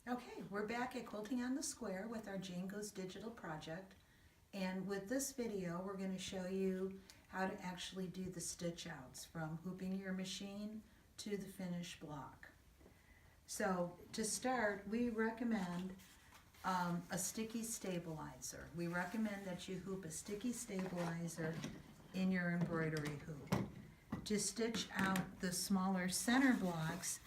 Okay, we're back at Quilting on the Square with our Jane Goes Digital project. And with this video, we're going to show you how to actually do the stitch outs from hooping your machine to the finished block. So to start, we recommend a sticky stabilizer. We recommend that you hoop a sticky stabilizer in your embroidery hoop. To stitch out the smaller center blocks,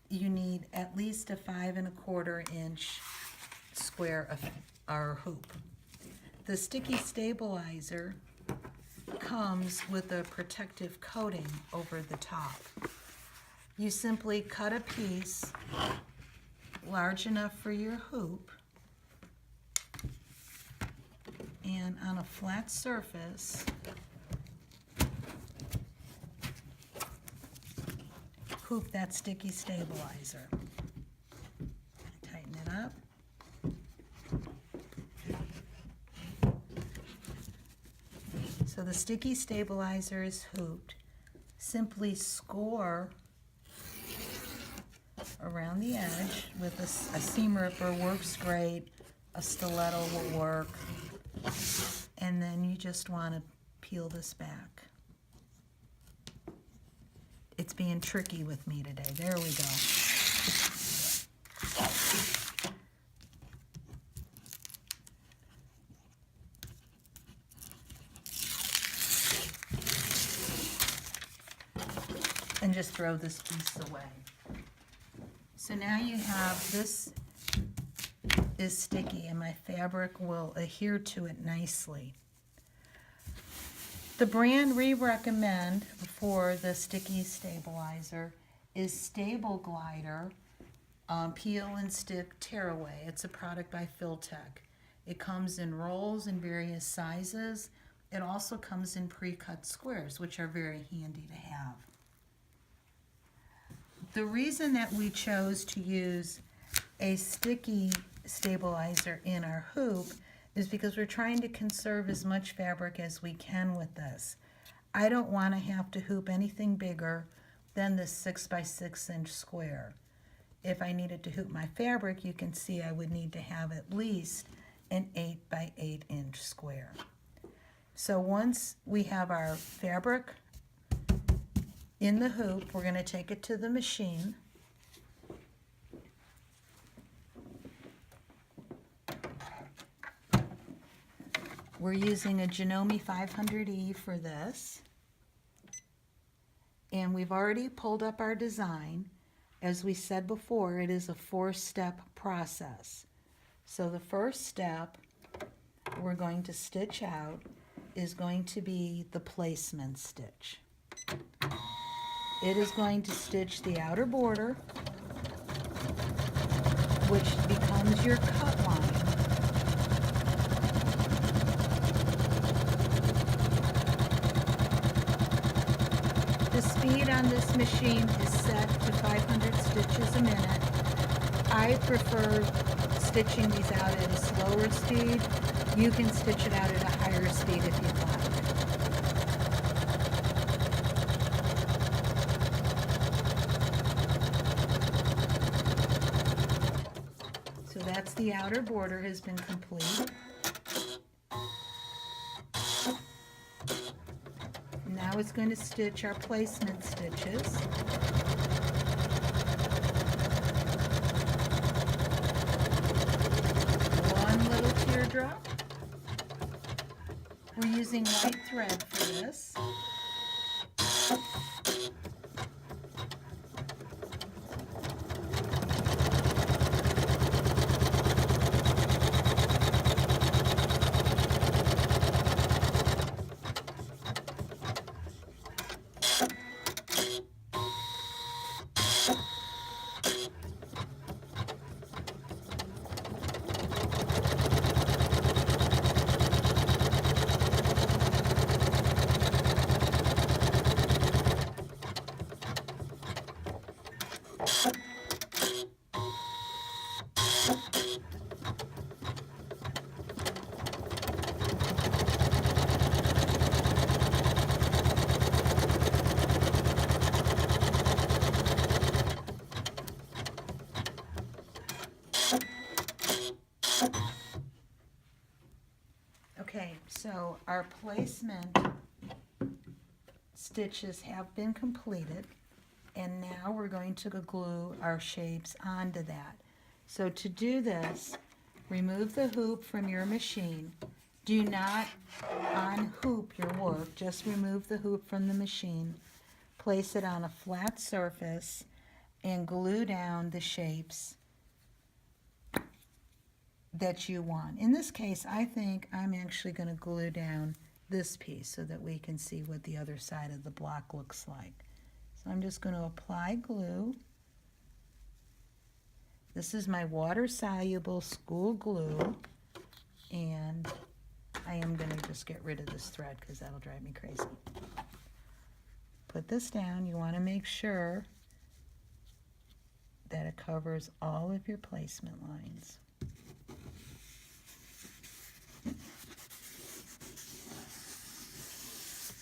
you need at least a 5 1/4 inch square of our hoop. The sticky stabilizer comes with a protective coating over the top. You simply cut a piece large enough for your hoop, and on a flat surface, hoop that sticky stabilizer. Tighten it up. So the sticky stabilizer is hooped. Simply score around the edge with a seam ripper. Works great. A stiletto will work. And then you just want to peel this back. It's being tricky with me today. There we go. And just throw this piece away. So now you have, this is sticky and my fabric will adhere to it nicely. The brand we recommend for the sticky stabilizer is Stable Glider Peel and Stick Tearaway. It's a product by Filtech. It comes in rolls in various sizes. It also comes in pre-cut squares, which are very handy to have. The reason that we chose to use a sticky stabilizer in our hoop is because we're trying to conserve as much fabric as we can with this. I don't want to have to hoop anything bigger than this 6 by 6 inch square. If I needed to hoop my fabric, you can see I would need to have at least an 8 by 8 inch square. So once we have our fabric in the hoop, we're going to take it to the machine. We're using a Janome 500E for this. And we've already pulled up our design. As we said before, it is a 4-step process. So the first step we're going to stitch out is going to be the placement stitch. It is going to stitch the outer border, which becomes your cut line. The speed on this machine is set to 500 stitches a minute. I prefer stitching these out at a slower speed. You can stitch it out at a higher speed if you'd like. So that's the outer border has been complete. Now it's going to stitch our placement stitches. One little teardrop. We're using white thread for this. So our placement stitches have been completed, and now we're going to glue our shapes onto that. So to do this, remove the hoop from your machine. Do not unhoop your work, just remove the hoop from the machine. Place it on a flat surface and glue down the shapes that you want. In this case, I think I'm actually going to glue down this piece so that we can see what the other side of the block looks like. So I'm just going to apply glue. This is my water-soluble school glue, and I am going to just get rid of this thread because that'll drive me crazy. Put this down. You want to make sure that it covers all of your placement lines.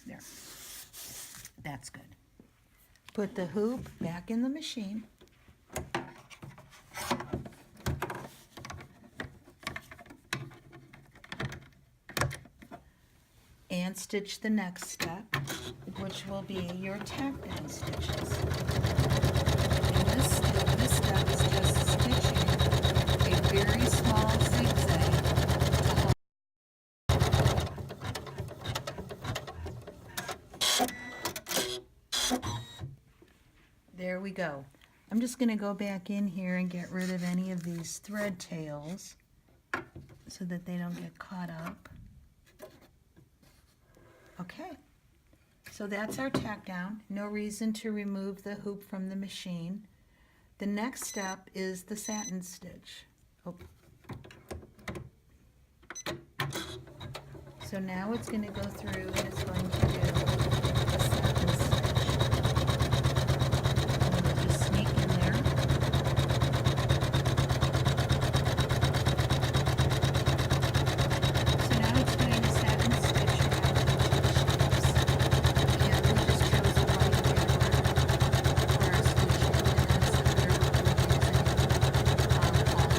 There. That's good. Put the hoop back in the machine. And stitch the next step, which will be your tack down stitches. And this step is just stitching a very small zigzag to hold. There we go. I'm just going to go back in here and get rid of any of these thread tails so that they don't get caught up. Okay, so that's our tack down. No reason to remove the hoop from the machine. The next step is the satin stitch. Oh. So now it's going to go through and it's going to do a satin stitch. I'm going to just sneak in there. So now it's doing a satin stitch around each of the shapes. And we just chose a white paper for our stitching, and that's the paper we're using all three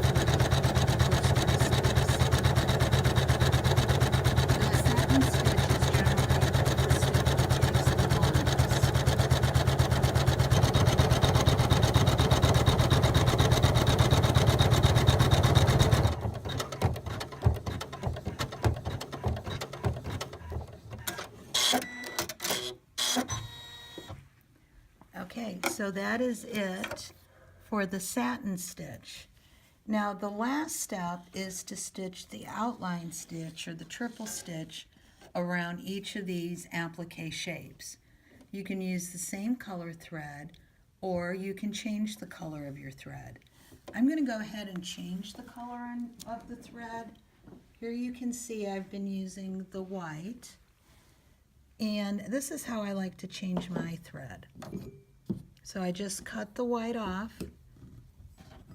first three steps. The satin stitch is generally the stitch that takes the longest. Okay, so that is it for the satin stitch. Now the last step is to stitch the outline stitch or the triple stitch around each of these applique shapes. You can use the same color thread, or you can change the color of your thread. I'm going to go ahead and change the color of the thread. Here you can see I've been using the white, and this is how I like to change my thread. So I just cut the white off.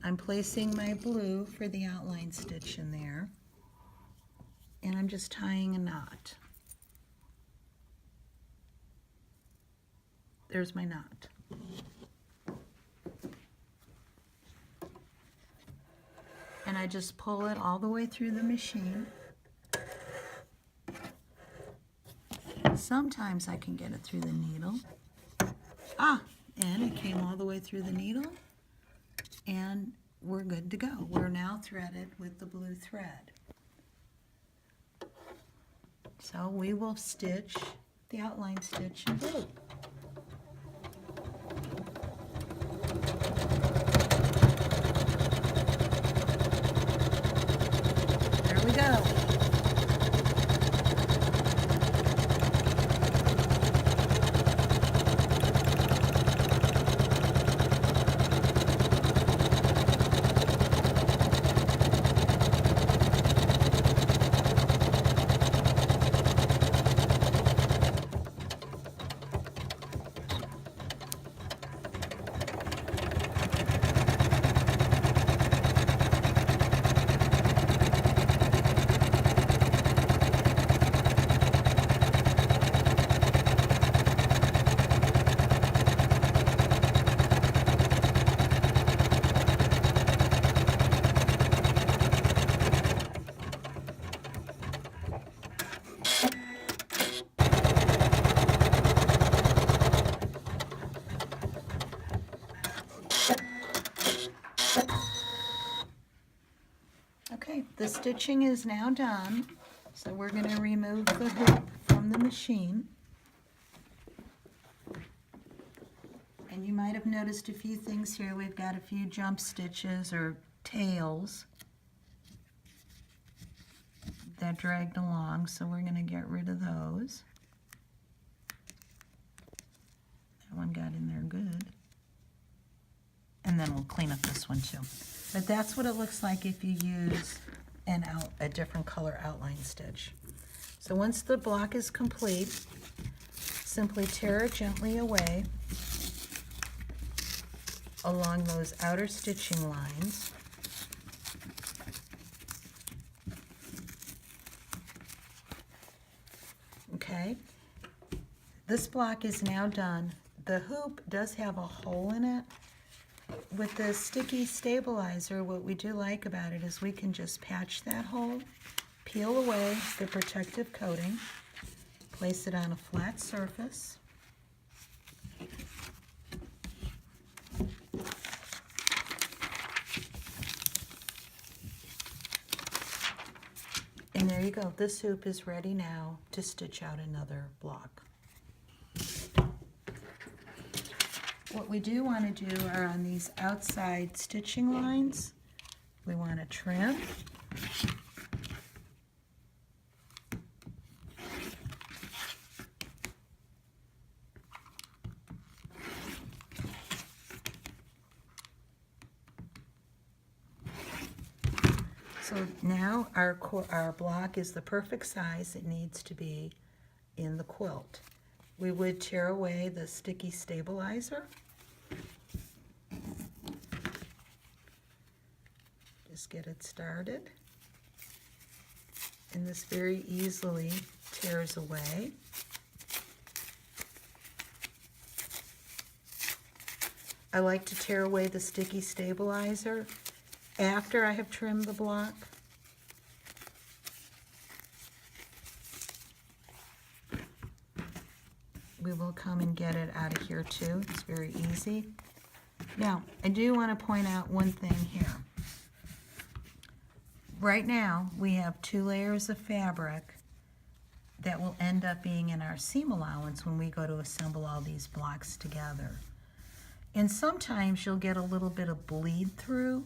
I'm placing my blue for the outline stitch in there, and I'm just tying a knot. There's my knot. And I just pull it all the way through the machine. Sometimes I can get it through the needle. And it came all the way through the needle, and we're good to go. We're now threaded with the blue thread. So we will stitch the outline stitch in blue. There we go. The stitching is now done, so we're going to remove the hoop from the machine. And you might have noticed a few things here. We've got a few jump stitches or tails that dragged along, so we're going to get rid of those. That one got in there good. And then we'll clean up this one too. But that's what it looks like if you use a different color outline stitch. So once the block is complete, simply tear it gently away along those outer stitching lines. Okay, this block is now done. The hoop does have a hole in it. With the sticky stabilizer, what we do like about it is we can just patch that hole, peel away the protective coating, place it on a flat surface, and there you go. This hoop is ready now to stitch out another block. What we do want to do are on these outside stitching lines, we want to trim. So now our block is the perfect size it needs to be in the quilt. We would tear away the sticky stabilizer. Just get it started. And this very easily tears away. I like to tear away the sticky stabilizer after I have trimmed the block. We will come and get it out of here too. It's very easy. Now, I do want to point out one thing here. Right now, we have 2 layers of fabric that will end up being in our seam allowance when we go to assemble all these blocks together. And sometimes you'll get a little bit of bleed through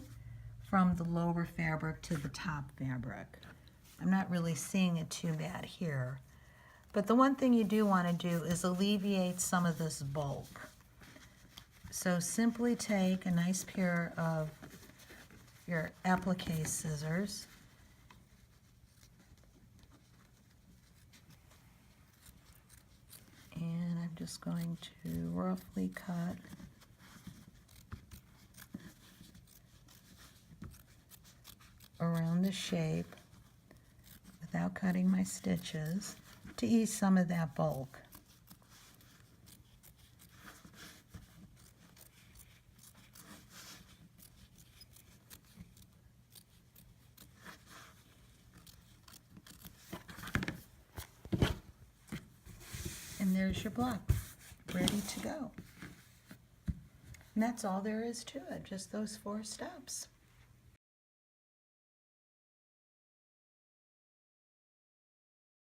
from the lower fabric to the top fabric. I'm not really seeing it too bad here. But the one thing you do want to do is alleviate some of this bulk. So simply take a nice pair of your applique scissors and I'm just going to roughly cut around the shape without cutting my stitches to ease some of that bulk. And there's your block, ready to go. And that's all there is to it, just those 4 steps.